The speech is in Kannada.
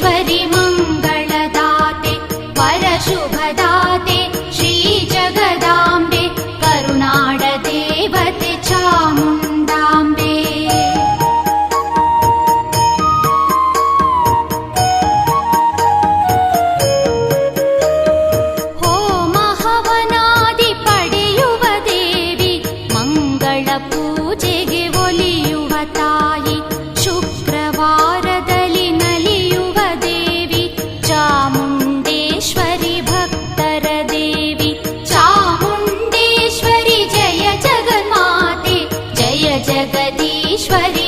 ಚಾಮುಂಡೇಶ್ವರಿ ಮಂಗಳದಾತೆ ವರಶುಭದಾತೆ ಶ್ರೀ ಜಗದಾಂಬೆ ಕರುನಾಡ ದೇವತೆ ಚಾಮುಂಡಾಂಬೆ. ಹೋಮ ಹವನಾದಿ ಪಡೆಯುವ ದೇವಿ ಮಂಗಳ ಪೂಜೆಗೆ ಒಲಿಯುವ ತಾಯಿ ಶುಕ್ರವಾರದಲ್ಲಿ ನಲಿಯುವ ದೇವಿ ಚಾಮುಂಡೇಶ್ವರಿ ಭಕ್ತರ ದೇವಿ ಚಾಮುಂಡೇಶ್ವರಿ ಜಯ ಜಗನ್ಮಾತೆ ಜಯ ಜಗದೀಶ್ವರಿ